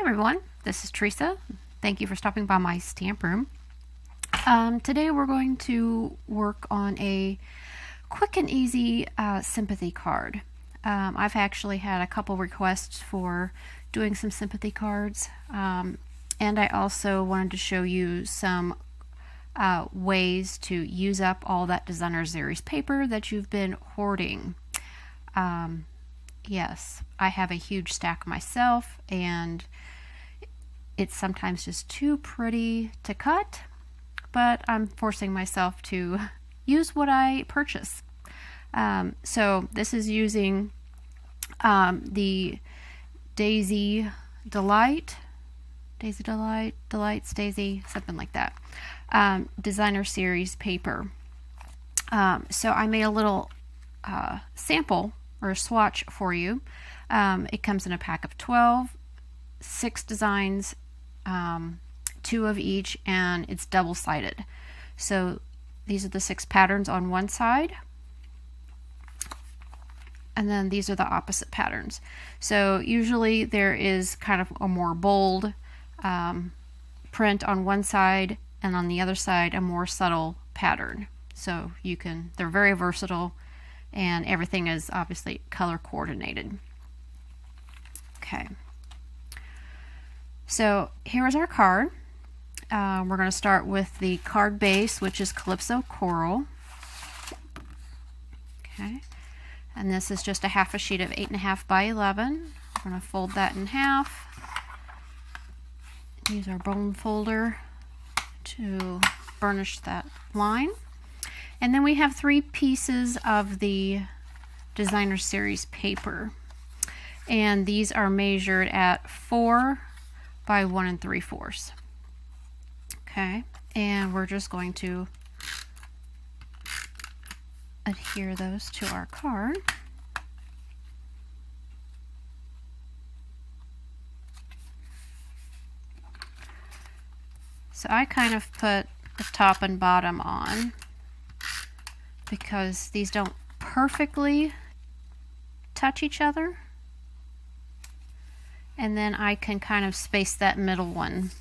everyone, this is Teresa. Thank you for stopping by my stamp room. Today we're going to work on a quick and easy sympathy card. I've actually had a couple requests for doing some sympathy cards, and I also wanted to show you some ways to use up all that designer series paper that you've been hoarding. Yes, I have a huge stack myself, and it's sometimes just too pretty to cut, but I'm forcing myself to use what I purchase. So this is using the Daisy Delights, something like that, designer series paper. So I made a little sample or a swatch for you. It comes in a pack of 12, 6 designs, 2 of each, and it's double-sided. So these are the 6 patterns on one side, and then these are the opposite patterns. So usually there is kind of a more bold print on one side, and on the other side a more subtle pattern. So they're very versatile, and everything is obviously color coordinated. Okay, so here is our card. We're going to start with the card base, which is Calypso Coral. Okay, and this is just a half a sheet of 8.5 by 11. We're going to fold that in half. Use our bone folder to burnish that line. And then we have 3 pieces of the designer series paper, and these are measured at 4 by 1 3/4. Okay, and we're just going to adhere those to our card. So I kind of put the top and bottom on because these don't perfectly touch each other, and then I can kind of space that middle one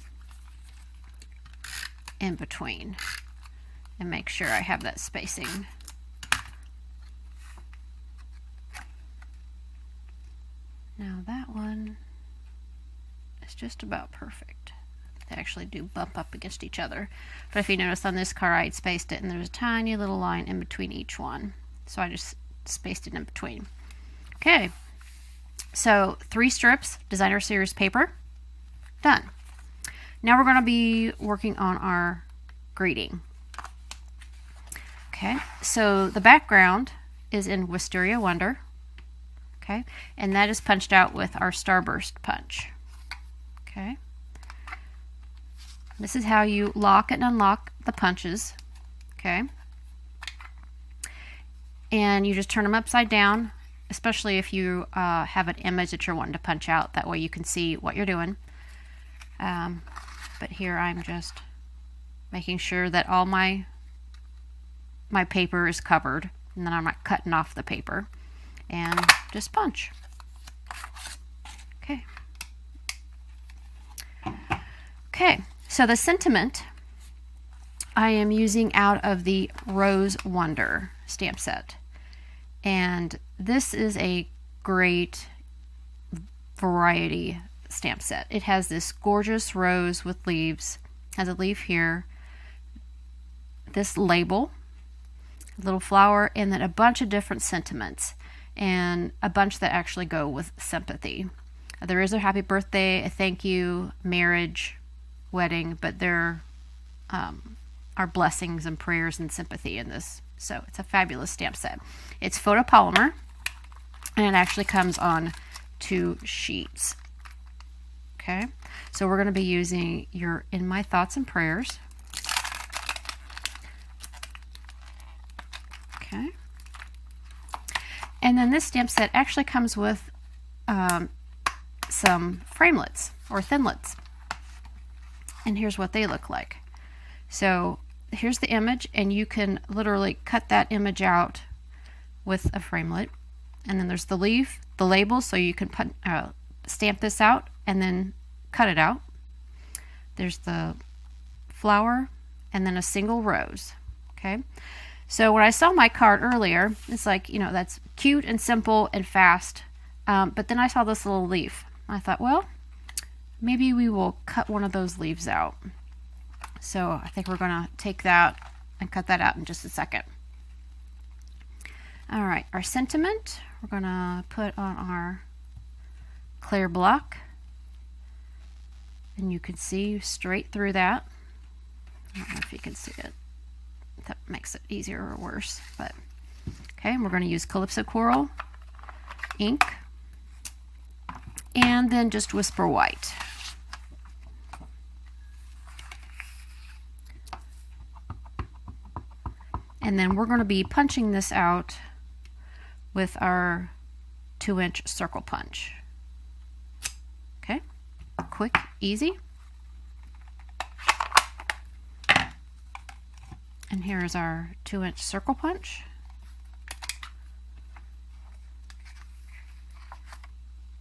in between and make sure I have that spacing. Now that one is just about perfect. They actually do bump up against each other, but if you notice on this card, I spaced it and there's a tiny little line in between each one, so I just spaced it in between. Okay, so 3 strips designer series paper done. Now we're going to be working on our greeting. Okay, so the background is in Wisteria Wonder. Okay, and that is punched out with our Starburst punch. Okay, this is how you lock and unlock the punches. Okay, and you just turn them upside down, especially if you have an image that you're wanting to punch out. That way you can see what you're doing. But here I'm just making sure that all my paper is covered, and then I'm not cutting off the paper, and just punch. Okay. Okay, so the sentiment I am using out of the Rose Wonder stamp set, and this is a great variety stamp set. It has this gorgeous rose with leaves, has a leaf here, this label, a little flower, and then a bunch of different sentiments, and a bunch that actually go with sympathy. There is a happy birthday, a thank you, marriage, wedding, but there are blessings and prayers and sympathy in this. So it's a fabulous stamp set. It's photopolymer, and it actually comes on 2 sheets. Okay, so we're going to be using your In My Thoughts and Prayers. Okay, and then this stamp set actually comes with some framelits or thinlits, and here's what they look like. So here's the image, and you can literally cut that image out with a framelit, and then there's the leaf, the label, so you can stamp this out and then cut it out. There's the flower and then a single rose. Okay, so when I saw my card earlier, it's like, you know, that's cute and simple and fast, but then I saw this little leaf. I thought, well, maybe we will cut one of those leaves out. So I think we're going to take that and cut that out in just a second. All right, our sentiment, we're going to put on our clear block. And you can see straight through that. I don't know if you can see it. That makes it easier or worse, but okay. And we're going to use Calypso Coral ink, and then just Whisper White. And then we're going to be punching this out with our 2-inch circle punch. Okay, quick, easy. And here's our 2-inch circle punch.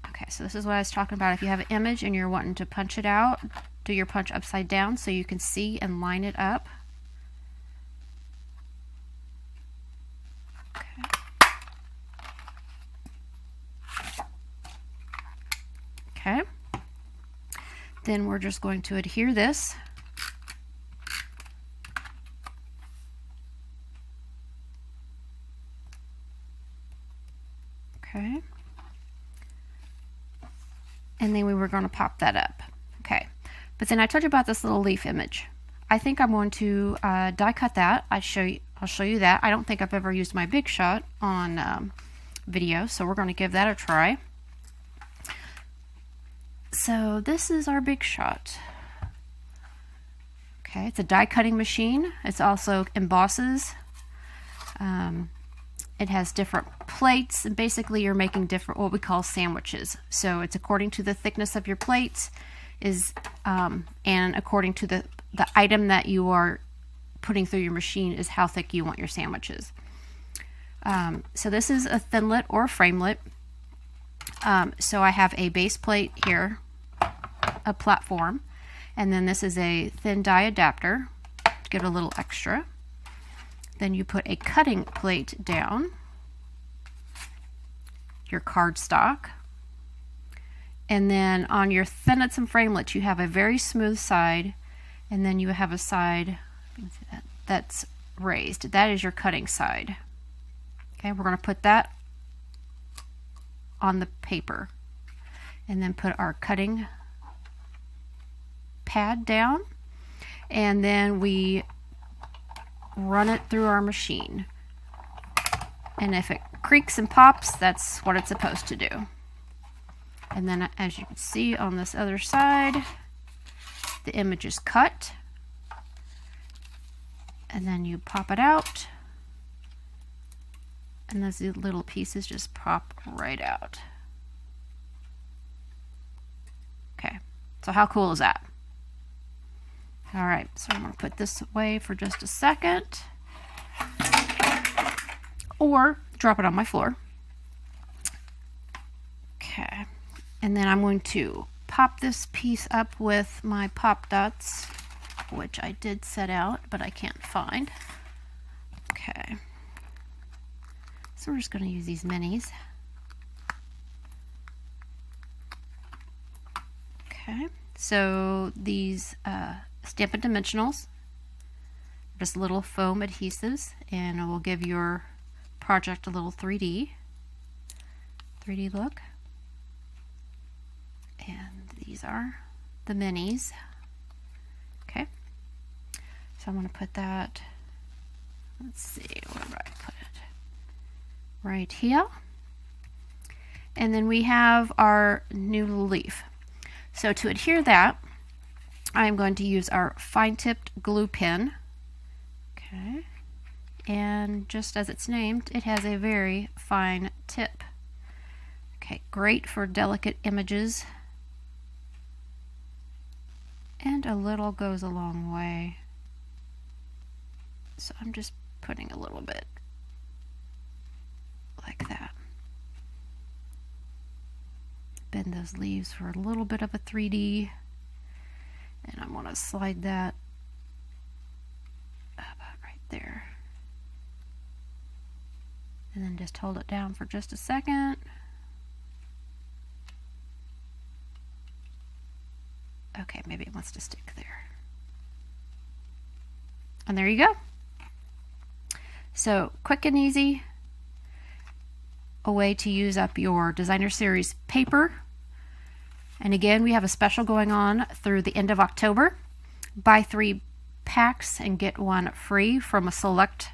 Okay, so this is what I was talking about. If you have an image and you're wanting to punch it out, do your punch upside down so you can see and line it up. Okay. Then we're just going to adhere this. Okay. And then we were going to pop that up. Okay. But then I told you about this little leaf image. I think I'm going to die cut that. I'll show you that. I don't think I've ever used my Big Shot on video, so we're going to give that a try. So this is our Big Shot. Okay, it's a die cutting machine. It's also embosses. It has different plates, and basically you're making different, what we call sandwiches. So it's according to the thickness of your plates, and according to the item that you are putting through your machine is how thick you want your sandwiches. So this is a thinlet or a framelit. So I have a base plate here, a platform, and then this is a thin die adapter to get a little extra. Then you put a cutting plate down, your cardstock, and then on your thinlets and framelits you have a very smooth side, and then you have a side that's raised. That is your cutting side. Okay, we're going to put that on the paper and then put our cutting pad down, and then we run it through our machine, and if it creaks and pops, that's what it's supposed to do. And then as you can see on this other side, the image is cut, and then you pop it out, and those little pieces just pop right out. Okay, so how cool is that? All right, so I'm going to put this away for just a second, or drop it on my floor. Okay, and then I'm going to pop this piece up with my pop dots, which I did set out, but I can't find. Okay, so we're just going to use these minis. Okay, so these Stampin' Dimensionals, just little foam adhesives, and it will give your project a little 3D look. And these are the minis. Okay, so I'm going to put that, let's see, where do I put it? Right here. And then we have our new little leaf. So to adhere that, I'm going to use our fine-tipped glue pen. Okay, and just as it's named, it has a very fine tip. Okay, great for delicate images, and a little goes a long way. So I'm just putting a little bit like that. bend those leaves for a little bit of a 3D. And I'm going to slide that about right there. And then just hold it down for just a second. Okay, maybe it wants to stick there. And there you go. So quick and easy, a way to use up your designer series paper. And again, we have a special going on through the end of October. Buy 3 packs and get 1 free from a select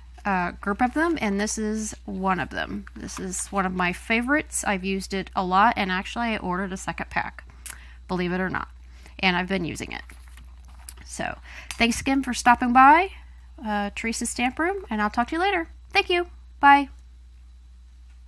group of them, and this is one of them. This is one of my favorites. I've used it a lot, and actually I ordered a second pack, believe it or not, and I've been using it. So thanks again for stopping by Teresa's Stamp Room, and I'll talk to you later. Thank you. Bye.